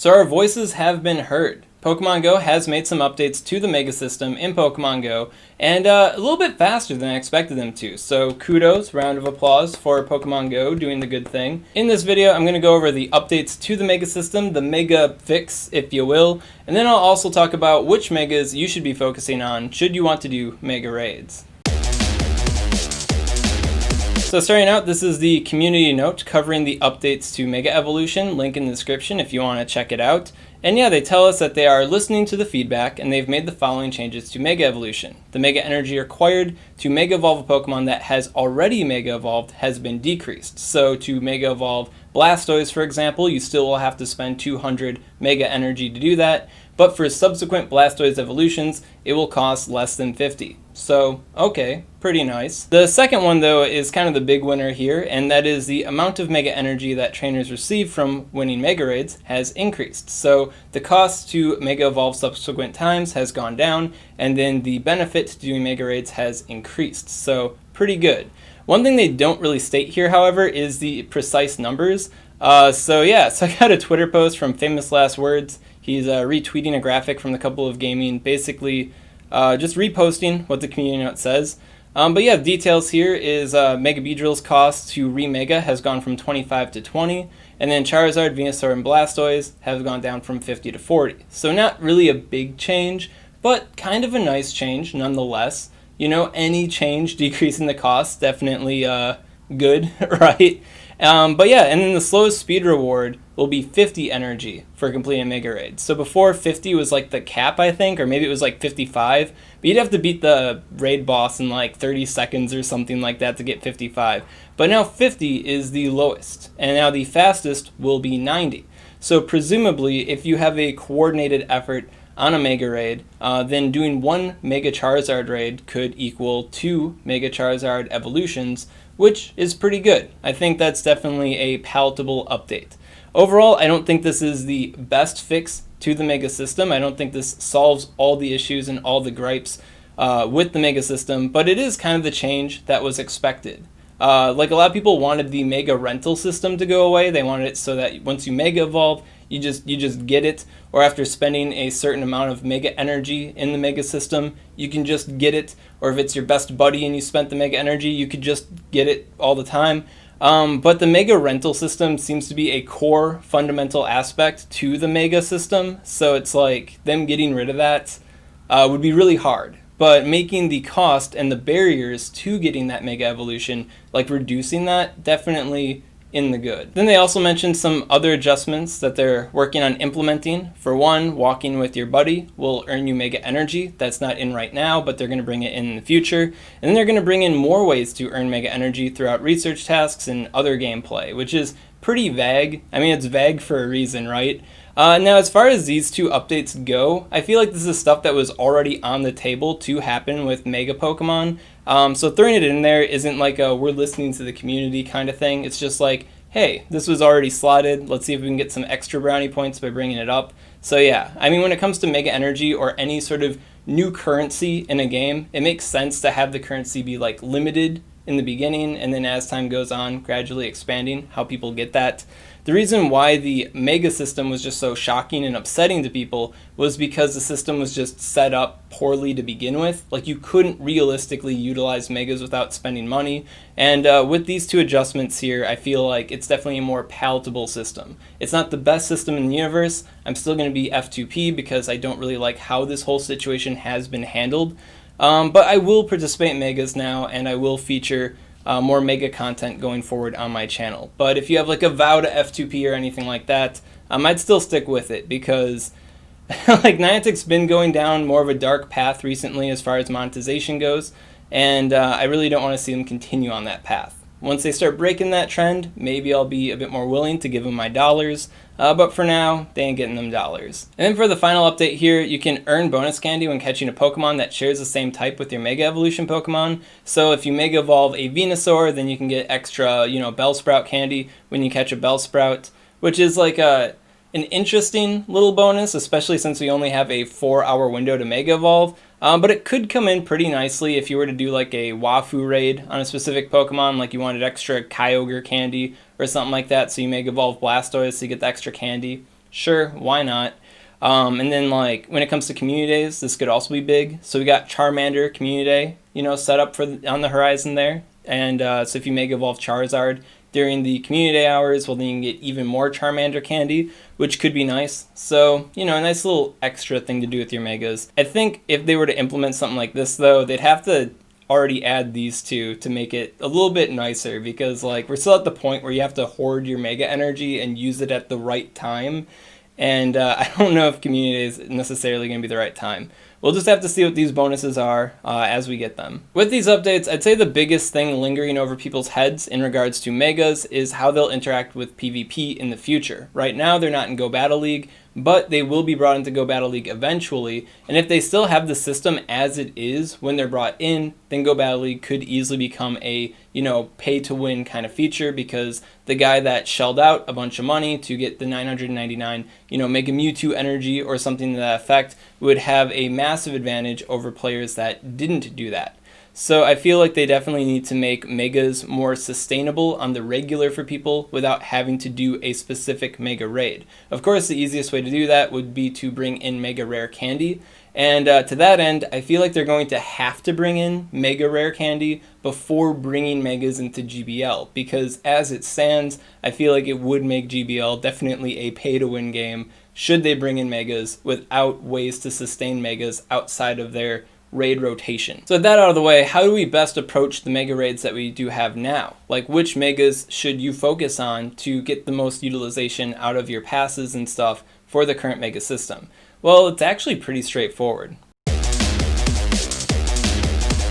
So our voices have been heard. Pokemon Go has made some updates to the Mega System in Pokemon Go, and a little bit faster than I expected them to. So kudos, round of applause for Pokemon Go doing the good thing. In this video, I'm going to go over the updates to the Mega System, the Mega Fix, if you will, and then I'll also talk about which Megas you should be focusing on should you want to do Mega Raids. So starting out, this is the community note covering the updates to Mega Evolution, link in the description if you want to check it out. And yeah, they tell us that they are listening to the feedback and they've made the following changes to Mega Evolution. The Mega Energy required to Mega Evolve a Pokemon that has already Mega Evolved has been decreased. So to Mega Evolve Blastoise, for example, you still will have to spend 200 Mega Energy to do that, but for subsequent Blastoise evolutions, it will cost less than 50. So, okay, pretty nice. The second one, though, is kind of the big winner here, and that is the amount of Mega Energy that trainers receive from winning Mega Raids has increased. So the cost to Mega Evolve subsequent times has gone down, and then the benefit to doing Mega Raids has increased. So pretty good. One thing they don't really state here, however, is the precise numbers. So I got a Twitter post from Famous Last Words. He's retweeting a graphic from the Couple of Gaming, basically just reposting what the community note says. But yeah, details here is Mega Beedrill's cost to re-Mega has gone from 25 to 20, and then Charizard, Venusaur, and Blastoise have gone down from 50 to 40. So not really a big change, but kind of a nice change nonetheless. You know, any change decreasing the cost, definitely good, right? But yeah, and then the slowest speed reward will be 50 energy for completing a Mega Raid. So before 50 was like the cap, I think, or maybe it was like 55, but you'd have to beat the raid boss in like 30 seconds or something like that to get 55. But now 50 is the lowest, and now the fastest will be 90. So presumably, if you have a coordinated effort on a Mega Raid, then doing one Mega Charizard raid could equal 2 Mega Charizard evolutions, which is pretty good. I think that's definitely a palatable update. Overall, I don't think this is the best fix to the Mega System. I don't think this solves all the issues and all the gripes with the Mega System, but it is kind of the change that was expected. Like a lot of people wanted the Mega Rental system to go away. They wanted it so that once you Mega Evolve, you just get it, or after spending a certain amount of Mega Energy in the Mega System, you can just get it, or if it's your best buddy and you spent the Mega Energy, you could just get it all the time. But the Mega Rental system seems to be a core fundamental aspect to the Mega System, so it's like them getting rid of that would be really hard. But making the cost and the barriers to getting that Mega Evolution, like reducing that, definitely in the good. Then they also mentioned some other adjustments that they're working on implementing. For one, walking with your buddy will earn you Mega Energy. That's not in right now, but they're going to bring it in the future. And then they're going to bring in more ways to earn Mega Energy throughout research tasks and other gameplay, which is pretty vague. I mean, it's vague for a reason, right? Now, as far as these two updates go, I feel like this is stuff that was already on the table to happen with Mega Pokemon. So throwing it in there isn't like a we're listening to the community kind of thing. It's just like, hey, this was already slotted. Let's see if we can get some extra brownie points by bringing it up. So yeah, I mean, when it comes to Mega Energy or any sort of new currency in a game, it makes sense to have the currency be like limited in the beginning, and then as time goes on, gradually expanding how people get that. The reason why the Mega System was just so shocking and upsetting to people was because the system was just set up poorly to begin with. Like, you couldn't realistically utilize Megas without spending money, and with these two adjustments here, I feel like it's definitely a more palatable system. It's not the best system in the universe. I'm still going to be F2P because I don't really like how this whole situation has been handled. But I will participate in Megas now, and I will feature more Mega content going forward on my channel. But if you have like a vow to F2P or anything like that, I'd still stick with it because like Niantic's been going down more of a dark path recently as far as monetization goes, and I really don't want to see them continue on that path. Once they start breaking that trend, maybe I'll be a bit more willing to give them my dollars, but for now, they ain't getting them dollars. And then for the final update here, you can earn bonus candy when catching a Pokemon that shares the same type with your Mega Evolution Pokemon. So if you Mega Evolve a Venusaur, then you can get extra, Bellsprout candy when you catch a Bellsprout, which is like an interesting little bonus, especially since we only have a 4-hour window to Mega Evolve. But it could come in pretty nicely if you were to do like a Wafu raid on a specific Pokemon, like you wanted extra Kyogre candy or something like that, so you Mega Evolve Blastoise so you get the extra candy. Sure, why not? And then like when it comes to community days, this could also be big. So we got Charmander community day, set up on the horizon there. And so if you Mega Evolve Charizard during the community day hours, well then you can get even more Charmander candy, which could be nice. So, a nice little extra thing to do with your Megas. I think if they were to implement something like this though, they'd have to already add these two to make it a little bit nicer, because like we're still at the point where you have to hoard your Mega Energy and use it at the right time. And I don't know if community is necessarily going to be the right time. We'll just have to see what these bonuses are as we get them. With these updates, I'd say the biggest thing lingering over people's heads in regards to Megas is how they'll interact with PvP in the future. Right now, they're not in Go Battle League, but they will be brought into Go Battle League eventually. And if they still have the system as it is when they're brought in, then Go Battle League could easily become a, pay to win kind of feature, because the guy that shelled out a bunch of money to get the 999, Mega Mewtwo energy or something to that effect would have a massive advantage over players that didn't do that. So I feel like they definitely need to make Megas more sustainable on the regular for people without having to do a specific Mega raid. Of course, the easiest way to do that would be to bring in Mega Rare Candy. And to that end, I feel like they're going to have to bring in Mega Rare Candy before bringing Megas into GBL, because as it stands, I feel like it would make GBL definitely a pay-to-win game should they bring in Megas without ways to sustain Megas outside of their raid rotation. So with that out of the way, how do we best approach the Mega raids that we do have now? Like, which Megas should you focus on to get the most utilization out of your passes and stuff for the current Mega system? Well, it's actually pretty straightforward.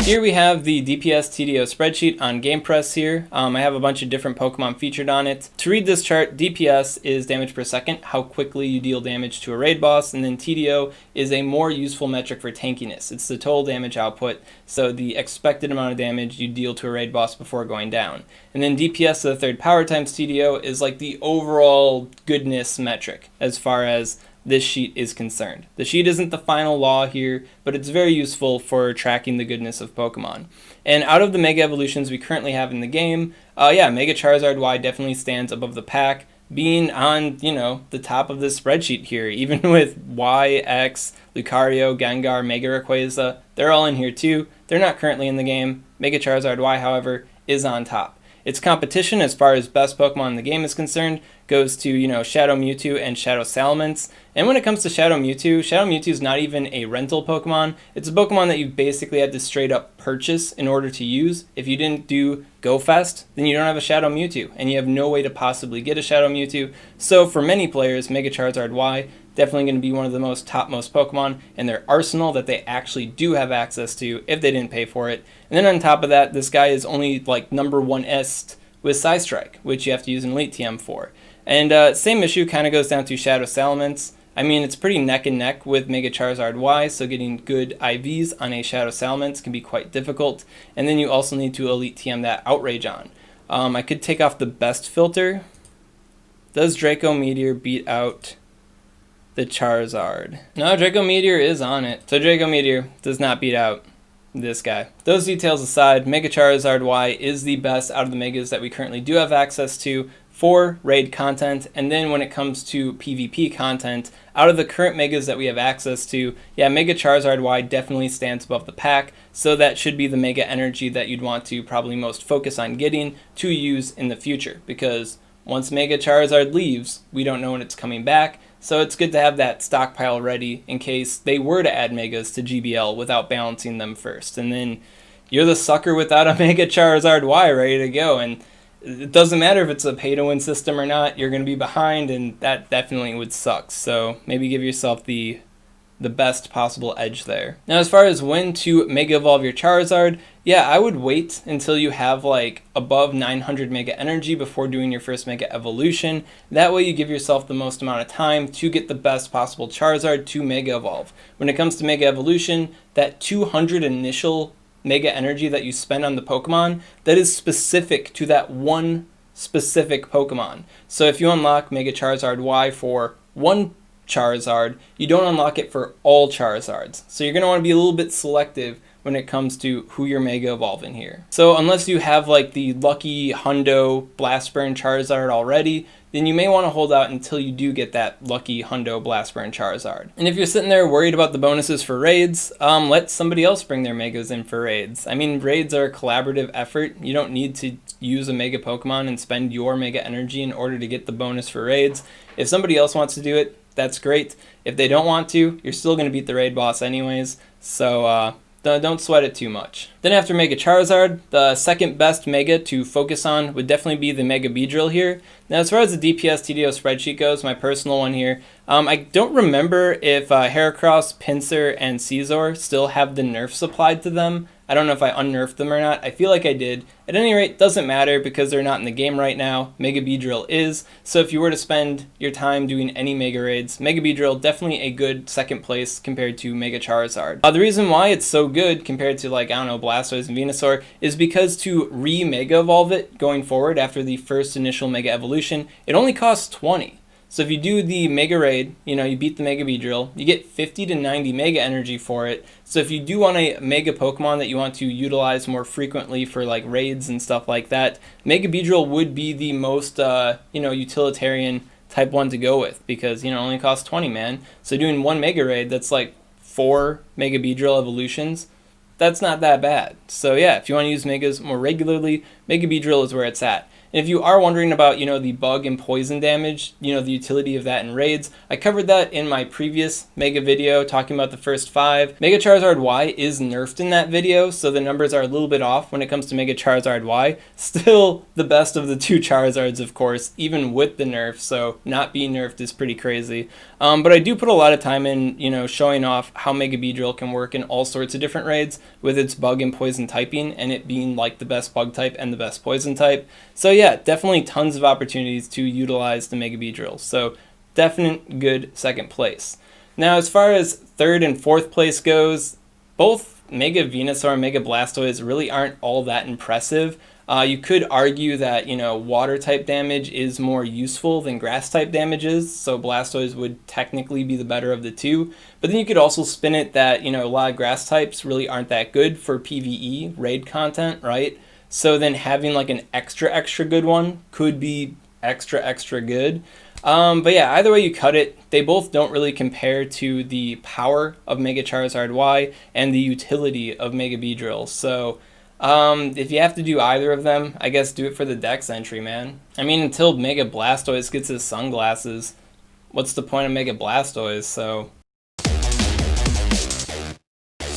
Here we have the DPS TDO spreadsheet on GamePress here. I have a bunch of different Pokemon featured on it. To read this chart, DPS is damage per second, how quickly you deal damage to a raid boss, and then TDO is a more useful metric for tankiness. It's the total damage output, so the expected amount of damage you deal to a raid boss before going down. And then DPS to the third power times TDO is like the overall goodness metric as far as this sheet is concerned. The sheet isn't the final law here, but it's very useful for tracking the goodness of Pokemon. And out of the Mega Evolutions we currently have in the game, Mega Charizard Y definitely stands above the pack, being on, the top of this spreadsheet here. Even with Y, X, Lucario, Gengar, Mega Rayquaza, they're all in here too. They're not currently in the game. Mega Charizard Y, however, is on top. Its competition as far as best Pokemon in the game is concerned goes to, Shadow Mewtwo and Shadow Salamence. And when it comes to Shadow Mewtwo is not even a rental Pokemon. It's a Pokemon that you basically had to straight up purchase in order to use. If you didn't do GoFest, then you don't have a Shadow Mewtwo, and you have no way to possibly get a Shadow Mewtwo. So for many players, Mega Charizard Y definitely going to be one of the topmost Pokemon in their arsenal that they actually do have access to if they didn't pay for it. And then on top of that, this guy is only like number 1est with Psystrike, which you have to use an Elite TM for. And same issue kind of goes down to Shadow Salamence. I mean, it's pretty neck and neck with Mega Charizard Y, so getting good IVs on a Shadow Salamence can be quite difficult. And then you also need to Elite TM that Outrage on. I could take off the best filter. Does Draco Meteor beat out the Charizard? No, Draco Meteor is on it. So Draco Meteor does not beat out this guy. Those details aside, Mega Charizard Y is the best out of the Megas that we currently do have access to for raid content. And then when it comes to PvP content, out of the current Megas that we have access to, Mega Charizard Y definitely stands above the pack. So that should be the Mega Energy that you'd want to probably most focus on getting to use in the future, because once Mega Charizard leaves, we don't know when it's coming back. So it's good to have that stockpile ready in case they were to add Megas to GBL without balancing them first. And then you're the sucker without a Mega Charizard Y ready to go. And it doesn't matter if it's a pay-to-win system or not, you're going to be behind, and that definitely would suck. So maybe give yourself the best possible edge there. Now, as far as when to Mega Evolve your Charizard, I would wait until you have like above 900 Mega Energy before doing your first Mega Evolution. That way you give yourself the most amount of time to get the best possible Charizard to Mega Evolve. When it comes to Mega Evolution, that 200 initial Mega Energy that you spend on the Pokemon, that is specific to that one specific Pokemon. So if you unlock Mega Charizard Y for one Charizard, you don't unlock it for all Charizards. So you're going to want to be a little bit selective when it comes to who you're Mega Evolving here. So unless you have like the lucky Hundo Blast Burn Charizard already, then you may want to hold out until you do get that lucky Hundo Blast Burn Charizard. And if you're sitting there worried about the bonuses for raids, let somebody else bring their Megas in for raids. I mean, raids are a collaborative effort. You don't need to use a Mega Pokemon and spend your Mega Energy in order to get the bonus for raids. If somebody else wants to do it, that's great. If they don't want to, you're still going to beat the raid boss anyways, so don't sweat it too much. Then after Mega Charizard, the second best Mega to focus on would definitely be the Mega Beedrill here. Now as far as the DPS TDO spreadsheet goes, my personal one here, I don't remember if Heracross, Pinsir, and Caesar still have the nerfs applied to them. I don't know if I unnerfed them or not. I feel like I did. At any rate, doesn't matter because they're not in the game right now. Mega Beedrill is. So if you were to spend your time doing any Mega raids, Mega Beedrill definitely a good second place compared to Mega Charizard. The reason why it's so good compared to like, I don't know, Blastoise and Venusaur is because to re-Mega Evolve it going forward after the first initial Mega Evolution, it only costs 20. So if you do the Mega Raid, you beat the Mega Beedrill, you get 50 to 90 Mega Energy for it. So if you do want a Mega Pokemon that you want to utilize more frequently for like raids and stuff like that, Mega Beedrill would be the most, utilitarian type one to go with because, it only costs 20, man. So doing one Mega Raid, that's like 4 Mega Beedrill evolutions. That's not that bad. So yeah, if you want to use Megas more regularly, Mega Beedrill is where it's at. And if you are wondering about, the bug and poison damage, the utility of that in raids, I covered that in my previous Mega video talking about the first 5. Mega Charizard Y is nerfed in that video, so the numbers are a little bit off when it comes to Mega Charizard Y. Still the best of the 2 Charizards, of course, even with the nerf, so not being nerfed is pretty crazy. But I do put a lot of time in, showing off how Mega Beedrill can work in all sorts of different raids with its bug and poison typing, and it being like the best bug type and the best poison type. So yeah, definitely tons of opportunities to utilize the Mega Beedrill. So definite good second place. Now as far as third and fourth place goes, both Mega Venusaur and Mega Blastoise really aren't all that impressive. You could argue that, water type damage is more useful than grass type damage is, so Blastoise would technically be the better of the two. But then you could also spin it that, a lot of grass types really aren't that good for PvE raid content, right? So then having like an extra good one could be extra good. But yeah, either way you cut it, they both don't really compare to the power of Mega Charizard Y and the utility of Mega Beedrill. So if you have to do either of them, I guess do it for the Dex entry, man. I mean, until Mega Blastoise gets his sunglasses, what's the point of Mega Blastoise? So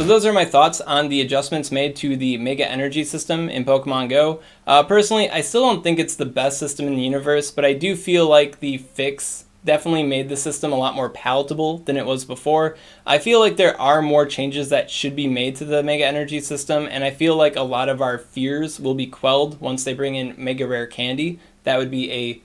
those are my thoughts on the adjustments made to the Mega Energy system in Pokemon Go. Personally, I still don't think it's the best system in the universe, but I do feel like the fix definitely made the system a lot more palatable than it was before. I feel like there are more changes that should be made to the Mega Energy system, and I feel like a lot of our fears will be quelled once they bring in Mega Rare Candy. That would be a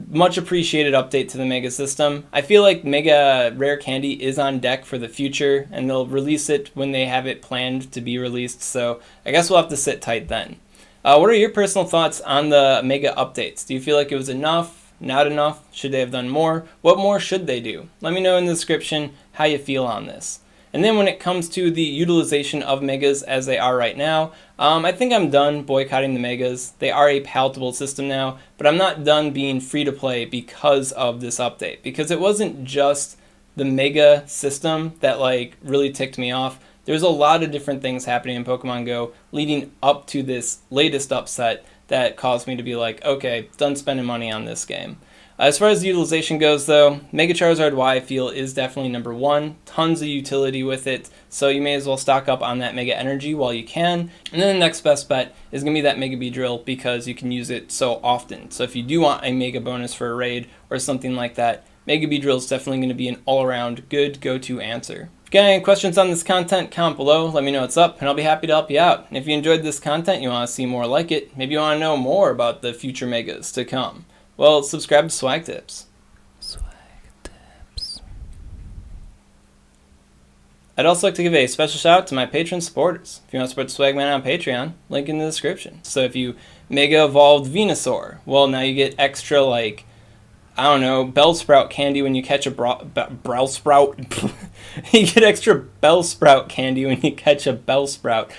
much appreciated update to the Mega system. I feel like Mega Rare Candy is on deck for the future, and they'll release it when they have it planned to be released, so I guess we'll have to sit tight then. What are your personal thoughts on the Mega updates? Do you feel like it was enough? Not enough? Should they have done more? What more should they do? Let me know in the description how you feel on this. And then when it comes to the utilization of Megas as they are right now, I think I'm done boycotting the Megas. They are a palatable system now, but I'm not done being free to play because of this update. Because it wasn't just the Mega system that like really ticked me off. There's a lot of different things happening in Pokemon Go leading up to this latest upset that caused me to be like, okay, done spending money on this game. As far as the utilization goes though, Mega Charizard Y I feel is definitely number 1. Tons of utility with it, so you may as well stock up on that Mega Energy while you can. And then the next best bet is going to be that Mega Beedrill because you can use it so often. So if you do want a Mega bonus for a raid or something like that, Mega Beedrill is definitely going to be an all-around good go-to answer. If you got any questions on this content, comment below, let me know what's up, and I'll be happy to help you out. And if you enjoyed this content, you want to see more like it, maybe you want to know more about the future Megas to come, well, subscribe to SwagTips. SwagTips. I'd also like to give a special shout out to my Patreon supporters. If you want to support the Swagman on Patreon, link in the description. So if you Mega Evolved Venusaur, well, now you get extra, like, I don't know, bell sprout candy when you catch a bell sprout. You get extra bell sprout candy when you catch a bell sprout.